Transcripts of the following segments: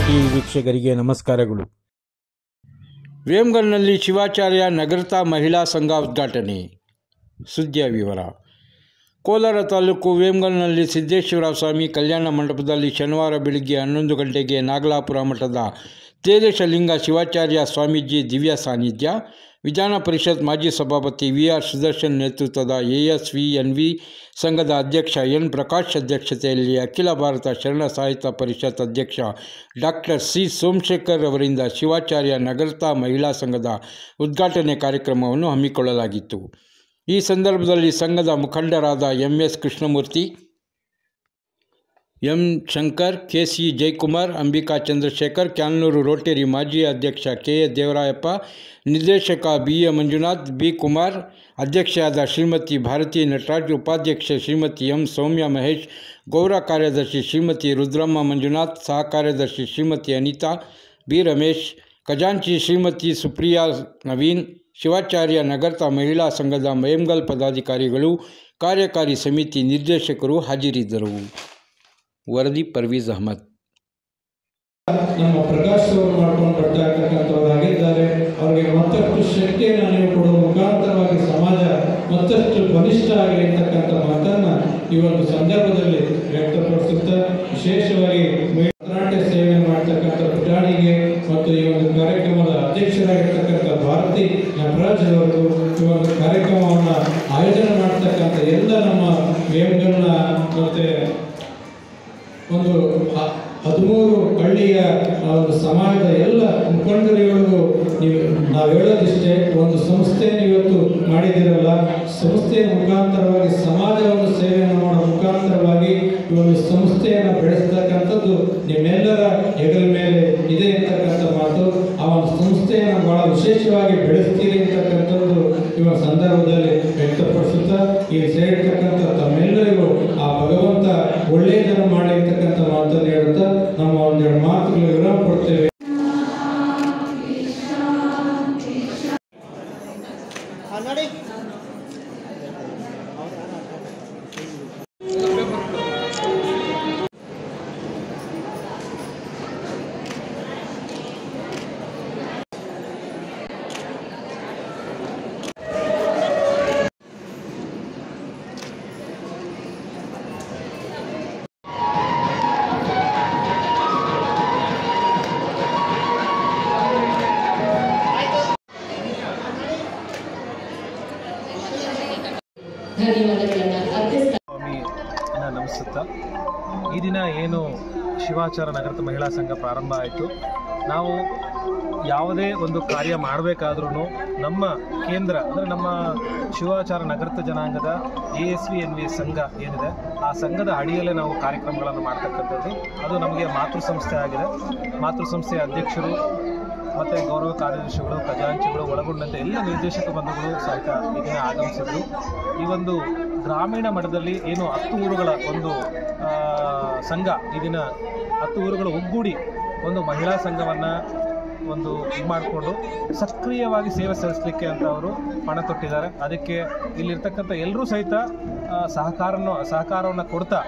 TV ವೀಕ್ಷಕರಿಗೆ ನಮಸ್ಕಾರಗಳು. ವೇಮಗಲ್ನಲ್ಲಿ ಶಿವಾಚಾರ್ಯ ನಗರತಾ ಮಹಿಳಾ ಸಂಘ ಉದ್ಘಾಟನೆ. ಸುದ್ದಿಯ ವಿವರ. ಕೋಲಾರ ತಾಲೂಕು ವೇಮಗಲ್ನಲ್ಲಿ ಸಿದ್ದೇಶ್ವರ ಸ್ವಾಮಿ ಕಲ್ಯಾಣ ಮಂಟಪದಲ್ಲಿ ಶನಿವಾರ ಬೆಳಗ್ಗೆ 11 ಗಂಟೆಗೆ ನಾಗಲಾಪುರ ಮಠದ ತೇಜಶಲಿಂಗ ಶಿವಾಚಾರ್ಯ ಸ್ವಾಮೀಜಿ ದಿವ್ಯ ಸಾನ್ನಿಧ್ಯ, ವಿಧಾನ ಪರಿಷತ್ ಮಾಜಿ ಸಭಾಪತಿ ವಿ.ಆರ್. ಸುದರ್ಶನ್ ನೇತೃತ್ವದ ಎಎಸ್ವಿಎನ್ವಿ ಸಂಘದ ಅಧ್ಯಕ್ಷ ಎನ್. ಪ್ರಕಾಶ್ ಅಧ್ಯಕ್ಷತೆಯಲ್ಲಿ ಅಖಿಲ ಭಾರತ ಶರಣ ಸಾಹಿತ್ಯ ಪರಿಷತ್ ಅಧ್ಯಕ್ಷ ಡಾಕ್ಟರ್ ಸಿ. ಸೋಮಶೇಖರ್ ಅವರಿಂದ ಶಿವಾಚಾರ್ಯ ನಗರತಾ ಮಹಿಳಾ ಸಂಘದ ಉದ್ಘಾಟನೆ ಕಾರ್ಯಕ್ರಮವನ್ನು ಹಮ್ಮಿಕೊಳ್ಳಲಾಗಿತ್ತು. ಈ ಸಂದರ್ಭದಲ್ಲಿ ಸಂಘದ ಮುಖಂಡರಾದ M S. Krishnamurthy, M. Shankar, K C. Jayakumar, Ambika Chandrashekar, Kyanur Rotary ಮಾಜಿ ಅಧ್ಯಕ್ಷ ಕೆ.ಎ. ದೇವರಾಯಪ್ಪ, ನಿರ್ದೇಶಕ ಬಿ.ಎ. ಮಂಜುನಾಥ್, ಬಿ. ಕುಮಾರ್, ಅಧ್ಯಕ್ಷೆಯಾದ ಶ್ರೀಮತಿ ಭಾರತಿ ನಟರಾಜ್, ಉಪಾಧ್ಯಕ್ಷೆ ಶ್ರೀಮತಿ ಎಂ. ಸೌಮ್ಯ ಮಹೇಶ್, ಗೌರವ ಕಾರ್ಯದರ್ಶಿ ಶ್ರೀಮತಿ ರುದ್ರಮ್ಮ ಮಂಜುನಾಥ್, ಸಹ ಕಾರ್ಯದರ್ಶಿ ಶ್ರೀಮತಿ ಅನಿತಾ, ಬಿ. ರಮೇಶ್, ಖಜಾಂಚಿ ಶ್ರೀಮತಿ ಸುಪ್ರಿಯಾ ನವೀನ್, ಶಿವಾಚಾರ್ಯ ನಗರತಾ ಮಹಿಳಾ ಸಂಘದ ವೇಮಗಲ್ ಪದಾಧಿಕಾರಿಗಳು, ಕಾರ್ಯಕಾರಿ ಸಮಿತಿ ನಿರ್ದೇಶಕರು ಹಾಜರಿದ್ದರು. ವರದಿ ಪರ್ವೀಜ್ ಅಹಮದ್. ನಮ್ಮ ಪ್ರಕಾಶ್ ಅವರು ಮಾಡ್ಕೊಂಡು ಬರ್ತಾ ಇರ್ತಕ್ಕಂಥವರಾಗಿದ್ದಾರೆ. ಅವರಿಗೆ ಮತ್ತಷ್ಟು ಶಕ್ತಿಯನ್ನು ನೀವು ಕೊಡುವ ಮುಖಾಂತರವಾಗಿ ಸಮಾಜ ಮತ್ತಷ್ಟು ಬಲಿಷ್ಠ ಆಗಿರ್ತಕ್ಕಂಥ ಮಾತನ್ನು ಈ ಒಂದು ಸಂದರ್ಭದಲ್ಲಿ ವ್ಯಕ್ತಪಡಿಸುತ್ತಾ, ವಿಶೇಷವಾಗಿ ಭರತನಾಟ್ಯ ಸೇವೆ ಮಾಡ್ತಕ್ಕಂಥ ಪುಟಾಣಿಗೆ ಮತ್ತು ಈ ಒಂದು ಕಾರ್ಯಕ್ರಮದ ಅಧ್ಯಕ್ಷರಾಗಿರ್ತಕ್ಕಂಥ ಭಾರತಿ ನಟರಾಜ್ ಅವರು ಈ ಒಂದು ಕಾರ್ಯಕ್ರಮವನ್ನು ಆಯೋಜನೆ ಮಾಡ್ತಕ್ಕಂಥ ಎಲ್ಲ ನಮ್ಮ ವೇಮಗಲ್ನ ಮತ್ತು ಒಂದು 13 ಹಳ್ಳಿಯ ಒಂದು ಸಮಾಜದ ಎಲ್ಲ ಮುಖಂಡರುಗಳಿಗೂ ನಾವು ಹೇಳೋದಿಷ್ಟೇ, ಒಂದು ಸಂಸ್ಥೆಯನ್ನು ಇವತ್ತು ಮಾಡಿದಿರಲ್ಲ, ಸಂಸ್ಥೆಯ ಮುಖಾಂತರವಾಗಿ ಸಮಾಜವನ್ನು ಸೇವೆಯನ್ನು ಮಾಡೋ ಮುಖಾಂತರವಾಗಿ ಈ ಒಂದು ಸಂಸ್ಥೆಯನ್ನು ಬೆಳೆಸ್ತಕ್ಕಂಥದ್ದು ನಿಮ್ಮೆಲ್ಲರ ಹೆಗಲ ಮೇಲೆ ಇದೆ ಅಂತಕ್ಕಂಥ ಮಾತು. ಆ ಒಂದು ಸಂಸ್ಥೆಯನ್ನು ಬಹಳ ವಿಶೇಷವಾಗಿ ಬೆಳೆಸ್ತೀರಿ ಅಂತಕ್ಕಂಥದ್ದು ಈ ಒಂದು ಸಂದರ್ಭದಲ್ಲಿ ವ್ಯಕ್ತಪಡಿಸುತ್ತಾ, ಈ ಸೇರಿರ್ತಕ್ಕಂಥ ತಮ್ಮೆಲ್ಲರಿಗೂ ಆ ಭಗವಂತ ಒಳ್ಳೆಯದನ್ನು ಮಾಡಿರ್ತಕ್ಕಂಥ ಮಾತನ್ನು ಹೇಳುತ್ತಾ ನಮ್ಮ ಒಂದೆರಡು ಮಾತುಗಳು ವಿರಾಮ ಕೊಡ್ತೇವೆ. ನಮಸ್ಸುತ್ತಾ, ಈ ದಿನ ಏನು ಶಿವಾಚಾರ್ಯ ನಗರತಾ ಮಹಿಳಾ ಸಂಘ ಪ್ರಾರಂಭ ಆಯಿತು. ನಾವು ಯಾವುದೇ ಒಂದು ಕಾರ್ಯ ಮಾಡಬೇಕಾದ್ರೂ ನಮ್ಮ ಕೇಂದ್ರ ಅಂದರೆ ನಮ್ಮ ಶಿವಾಚಾರ್ಯ ನಗರತಾ ಜನಾಂಗದ ಎಎಸ್ವಿಎನ್ವಿ ಸಂಘ ಏನಿದೆ, ಆ ಸಂಘದ ಅಡಿಯಲ್ಲೇ ನಾವು ಕಾರ್ಯಕ್ರಮಗಳನ್ನು ಮಾಡ್ತಕ್ಕಂಥದ್ದು. ಅದು ನಮಗೆ ಮಾತೃ ಸಂಸ್ಥೆ ಆಗಿದೆ. ಮಾತೃ ಸಂಸ್ಥೆಯ ಅಧ್ಯಕ್ಷರು ಮತ್ತು ಗೌರವ ಕಾರ್ಯದರ್ಶಿಗಳು, ಖಜಾಂಚಿಗಳು ಒಳಗೊಂಡಂತೆ ಎಲ್ಲ ನಿರ್ದೇಶಕ ಬಂಧುಗಳು ಸಹಿತ ಇದನ್ನು ಆಗಮಿಸಿದ್ರು. ಈ ಒಂದು ಗ್ರಾಮೀಣ ಮಟ್ಟದಲ್ಲಿ ಏನು 10 ಊರುಗಳ ಒಂದು ಸಂಘ, ಈ ದಿನ 10 ಊರುಗಳು ಒಗ್ಗೂಡಿ ಒಂದು ಮಹಿಳಾ ಸಂಘವನ್ನು ಒಂದು ಇದು ಮಾಡಿಕೊಂಡು ಸಕ್ರಿಯವಾಗಿ ಸೇವೆ ಸಲ್ಲಿಸಲಿಕ್ಕೆ ಅಂತ ಅವರು ಪಣ ತೊಟ್ಟಿದ್ದಾರೆ. ಅದಕ್ಕೆ ಇಲ್ಲಿರ್ತಕ್ಕಂಥ ಎಲ್ಲರೂ ಸಹಿತ ಸಹಕಾರವನ್ನು ಕೊಡ್ತಾ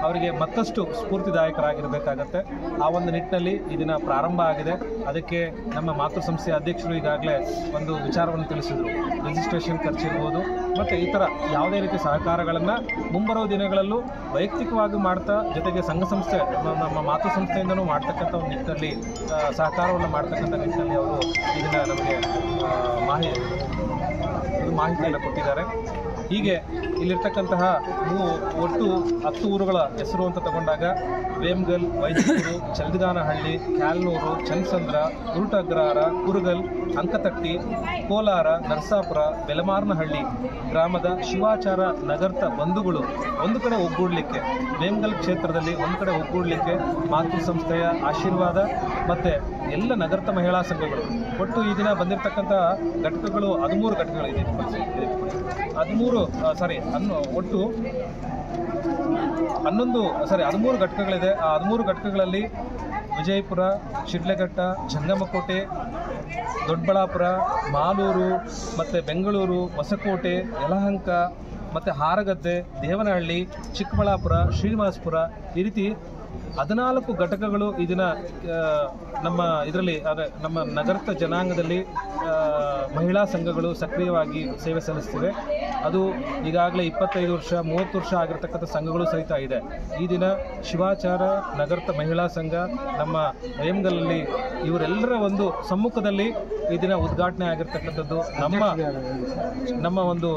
ಅವರಿಗೆ ಮತ್ತಷ್ಟು ಸ್ಫೂರ್ತಿದಾಯಕರಾಗಿರಬೇಕಾಗತ್ತೆ. ಆ ಒಂದು ನಿಟ್ಟಿನಲ್ಲಿ ಈ ದಿನ ಪ್ರಾರಂಭ ಆಗಿದೆ. ಅದಕ್ಕೆ ನಮ್ಮ ಮಾತೃ ಸಂಸ್ಥೆಯ ಅಧ್ಯಕ್ಷರು ಈಗಾಗಲೇ ಒಂದು ವಿಚಾರವನ್ನು ತಿಳಿಸಿದರು. ರಿಜಿಸ್ಟ್ರೇಷನ್ ಖರ್ಚಿರ್ಬೋದು ಮತ್ತು ಈ ಥರ ಯಾವುದೇ ರೀತಿ ಸಹಕಾರಗಳನ್ನು ಮುಂಬರುವ ದಿನಗಳಲ್ಲೂ ವೈಯಕ್ತಿಕವಾಗಿ ಮಾಡ್ತಾ, ಜೊತೆಗೆ ಸಂಘ ಸಂಸ್ಥೆ ನಮ್ಮ ಮಾತೃ ಸಂಸ್ಥೆಯಿಂದನೂ ಮಾಡ್ತಕ್ಕಂಥ ಒಂದು ನಿಟ್ಟಿನಲ್ಲಿ ಸಹಕಾರವನ್ನು ಮಾಡ್ತಕ್ಕಂಥ ನಿಟ್ಟಿನಲ್ಲಿ ಅವರು ಇದನ್ನು ನಮಗೆ ಮಾಹಿತಿಯನ್ನು ಕೊಟ್ಟಿದ್ದಾರೆ. ಹೀಗೆ ಇಲ್ಲಿರ್ತಕ್ಕಂತಹ ಒಟ್ಟು 10 ಊರುಗಳ ಹೆಸರು ಅಂತ ತಗೊಂಡಾಗ ವೇಮಗಲ್, ವೈದ್ಯಪುರ, ಚಲ್ದಗಾನಹಳ್ಳಿ, ಕ್ಯಾಲ್ನೂರು, ಚನ್ನಸಂದ್ರ, ಉರುಟಗ್ರಹಾರ, ಕುರುಗಲ್, ಅಂಕತಟ್ಟಿ, ಕೋಲಾರ, ನರಸಾಪುರ, ಬೆಲಮಾರನಹಳ್ಳಿ ಗ್ರಾಮದ ಶಿವಾಚಾರ್ಯ ನಗರತಾ ಬಂಧುಗಳು ಒಂದು ಕಡೆ ಒಗ್ಗೂಡಲಿಕ್ಕೆ, ವೇಮಗಲ್ ಕ್ಷೇತ್ರದಲ್ಲಿ ಒಂದು ಕಡೆ ಒಗ್ಗೂಡಲಿಕ್ಕೆ ಮಾತೃ ಸಂಸ್ಥೆಯ ಆಶೀರ್ವಾದ ಮತ್ತು ಎಲ್ಲ ನಗರತಾ ಮಹಿಳಾ ಸಂಘಗಳು ಒಟ್ಟು ಈ ದಿನ ಬಂದಿರತಕ್ಕಂಥ ಘಟಕಗಳು 13 ಘಟಕಗಳಿದೆ. ಒಟ್ಟು 13 ಘಟಕಗಳಿದೆ. ಆ 13 ಘಟಕಗಳಲ್ಲಿ ವಿಜಯಪುರ, ಶಿಡ್ಲಘಟ್ಟ, ಜಂಗಮಕೋಟೆ, ದೊಡ್ಡಬಳ್ಳಾಪುರ, ಮಾಲೂರು ಮತ್ತು ಬೆಂಗಳೂರು, ಹೊಸಕೋಟೆ, ಯಲಹಂಕ ಮತ್ತು ಹಾರಗದ್ದೆ, ದೇವನಹಳ್ಳಿ, ಚಿಕ್ಕಬಳ್ಳಾಪುರ, ಶ್ರೀನಿವಾಸಪುರ ಈ ರೀತಿ 14 ಘಟಕಗಳು ಈ ದಿನ ನಮ್ಮ ಇದರಲ್ಲಿ ನಮ್ಮ ನಗರದ ಜನಾಂಗದಲ್ಲಿ ಮಹಿಳಾ ಸಂಘಗಳು ಸಕ್ರಿಯವಾಗಿ ಸೇವೆ ಸಲ್ಲಿಸ್ತಿವೆ. ಅದು ಈಗಾಗಲೇ 25 ವರ್ಷ 30 ವರ್ಷ ಆಗಿರ್ತಕ್ಕಂಥ ಸಂಘಗಳು ಸಹಿತ ಇದೆ. ಈ ದಿನ ಶಿವಾಚಾರ ನಗರದ ಮಹಿಳಾ ಸಂಘ ನಮ್ಮ ವೇಮಗಲಲ್ಲಿ ಇವರೆಲ್ಲರ ಒಂದು ಸಮ್ಮುಖದಲ್ಲಿ ಈ ದಿನ ಉದ್ಘಾಟನೆ ಆಗಿರ್ತಕ್ಕಂಥದ್ದು ನಮ್ಮ ಒಂದು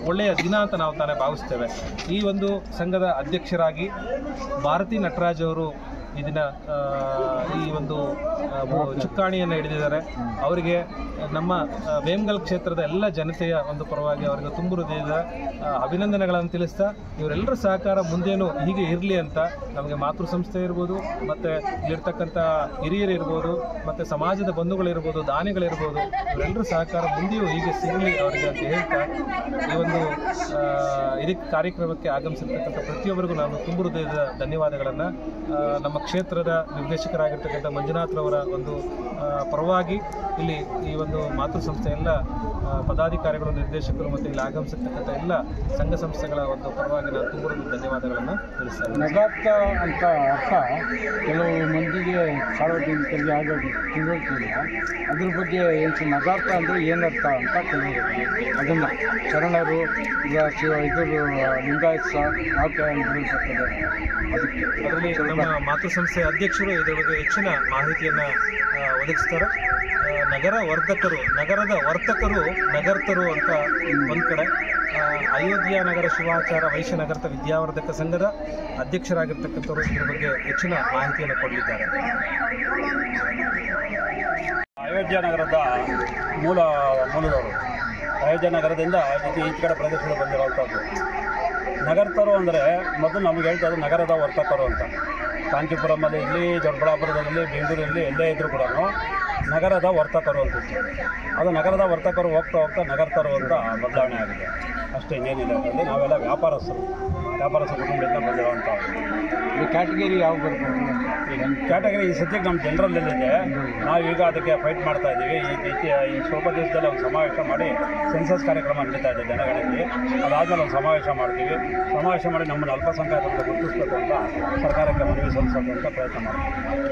ಒಳ್ಳೆಯ ದಿನ ಅಂತ ನಾವು ತಾನೇ ಭಾವಿಸ್ತೇವೆ. ಈ ಒಂದು ಸಂಘದ ಅಧ್ಯಕ್ಷರಾಗಿ ಭಾರತಿ ನಟರಾಜ್ ಅವರು ಈ ದಿನ ಈ ಒಂದು ಚುಕ್ಕಾಣಿಯನ್ನು ಹಿಡಿದಿದ್ದಾರೆ. ಅವರಿಗೆ ನಮ್ಮ ವೇಮಗಲ್ ಕ್ಷೇತ್ರದ ಎಲ್ಲ ಜನತೆಯ ಒಂದು ಪರವಾಗಿ ಅವರಿಗೆ ತುಂಬ ಹೃದಯದ ಅಭಿನಂದನೆಗಳನ್ನು ತಿಳಿಸ್ತಾ, ಇವರೆಲ್ಲರ ಸಹಕಾರ ಮುಂದೇನು ಹೀಗೆ ಇರಲಿ ಅಂತ ನಮಗೆ ಮಾತೃ ಸಂಸ್ಥೆ ಇರ್ಬೋದು, ಮತ್ತು ಇಲ್ಲಿರ್ತಕ್ಕಂಥ ಹಿರಿಯರು ಇರ್ಬೋದು, ಮತ್ತು ಸಮಾಜದ ಬಂಧುಗಳಿರ್ಬೋದು, ದಾನಿಗಳಿರ್ಬೋದು, ಇವರೆಲ್ಲರ ಸಹಕಾರ ಮುಂದೆಯೂ ಹೀಗೆ ಸಿಗಲಿ ಅವರಿಗೆ ಅಂತ ಹೇಳ್ತಾ ಈ ಒಂದು ಇದಕ್ಕೆ ಕಾರ್ಯಕ್ರಮಕ್ಕೆ ಆಗಮಿಸಿರ್ತಕ್ಕಂಥ ಪ್ರತಿಯೊಬ್ಬರಿಗೂ ನಾನು ತುಂಬ ಹೃದಯದ ಧನ್ಯವಾದಗಳನ್ನು ನಮ್ಮ ಕ್ಷೇತ್ರದ ನಿರ್ದೇಶಕರಾಗಿರ್ತಕ್ಕಂಥ ಮಂಜುನಾಥ್ರವರ ಒಂದು ಪರವಾಗಿ ಇಲ್ಲಿ ಈ ಒಂದು ಮಾತೃ ಸಂಸ್ಥೆ ಎಲ್ಲ ಪದಾಧಿಕಾರಿಗಳು, ನಿರ್ದೇಶಕರು ಮತ್ತು ಇಲ್ಲಿ ಆಗಮಿಸಿರ್ತಕ್ಕಂಥ ಎಲ್ಲ ಸಂಘ ಸಂಸ್ಥೆಗಳ ಒಂದು ಪರವಾಗಿ ನಾನು ತುಂಬ ಧನ್ಯವಾದಗಳನ್ನು ತಿಳಿಸ್ತೇನೆ. ನಗಾರ್ಥ ಅಂತ ಅರ್ಥ ಕೆಲವು ಮಂದಿಗೆ ಸಾರ್ವಜನಿಕರಿಗೆ ಆಗೋದು ತಿಳುವಳಿಕೆ, ಅದ್ರ ಬಗ್ಗೆ ಏನು ನಗಾರ್ಥ ಅಂದರೆ ಏನರ್ಥ ಅಂತ ಕೆಲವರು ಅದನ್ನು ಶರಣರು ಇದ್ರ ಲಿಂಗಾಯತ ಅದರಲ್ಲಿ ನಮ್ಮ ಮಾತೃ ಸಂಸ್ಥೆಯ ಅಧ್ಯಕ್ಷರು ಇದರ ಬಗ್ಗೆ ಹೆಚ್ಚಿನ ಮಾಹಿತಿಯನ್ನು ಒದಗಿಸ್ತಾರೆ. ನಗರದ ವರ್ತಕರು ನಗರ್ತರು ಅಂತ ಒಂದು ಕಡೆ, ಅಯೋಧ್ಯ ನಗರ ಶಿವಾಚಾರ ವೈಶ್ಯ ನಗರದ ವಿದ್ಯಾವರ್ಧಕ ಸಂಘದ ಅಧ್ಯಕ್ಷರಾಗಿರ್ತಕ್ಕಂಥವರು ಇದ್ರ ಬಗ್ಗೆ ಹೆಚ್ಚಿನ ಮಾಹಿತಿಯನ್ನು ಕೊಡಲಿದ್ದಾರೆ. ಅಯೋಧ್ಯ ನಗರದ ಮೂಲದವರು ಅಯೋಧ್ಯ ನಗರದಿಂದ ಈಚೆ ಕಡೆ ಪ್ರದೇಶಗಳು ಬಂದಿರುವಂಥದ್ದು. ನಗರ್ತರು ಅಂದರೆ ಮೊದಲು ನಮಗೆ ಹೇಳ್ತಾರೆ ನಗರದ ವರ್ತಕರು ಅಂತ. ಕಾಂಚೀಪುರಮಲ್ಲಿ ಇರಲಿ, ದೊಡ್ಡಬಳ್ಳಾಪುರದಲ್ಲಿ, ಬೆಂಗಳೂರಲ್ಲಿ ಎಲ್ಲೇ ಇದ್ದರೂ ಕೂಡ ನಗರದ ವರ್ತಕರು ಅಂತಿತ್ತು. ಅದು ನಗರದ ವರ್ತಕರು ಹೋಗ್ತಾ ನಗರ್ತರು ಅಂತ ಬದಲಾವಣೆ ಆಗಿದೆ ಅಷ್ಟೇ, ಇನ್ನೇನಿಲ್ಲ. ಅದರಲ್ಲಿ ನಾವೆಲ್ಲ ವ್ಯಾಪಾರಸ್ಥರು ಕುಟುಂಬದಿಂದ ಬಂದಿರೋವಂಥವ್ರು. ಈ ಕ್ಯಾಟಗರಿ ಯಾವ ಬರ್ಬೋದು? ಕ್ಯಾಟಗರಿ ಈ ಸದ್ಯಕ್ಕೆ ನಮ್ಮ ಜನರಲ್ಲಿದೆ. ನಾವೀಗ ಅದಕ್ಕೆ ಫೈಟ್ ಮಾಡ್ತಾ ಇದ್ದೀವಿ. ಈ ಸ್ವಲ್ಪ ದಿವಸದಲ್ಲಿ ಒಂದು ಸಮಾವೇಶ ಮಾಡಿ ಸೆನ್ಸಸ್ ಕಾರ್ಯಕ್ರಮ ನಡೀತಾ ಇದೆ ಜನಗಣತಿ. ಅದಾದಮೇಲೆ ಒಂದು ಸಮಾವೇಶ ಮಾಡಿ ನಮ್ಮನ್ನು ಅಲ್ಪಸಂಖ್ಯಾತರನ್ನು ಗುರುತಿಸಬೇಕು ಅಂತ ಸರ್ಕಾರಕ್ಕೆ ಮನವಿ ಸಲ್ಲಿಸೋದು ಅಂತ ಪ್ರಯತ್ನ ಮಾಡ್ತೀವಿ.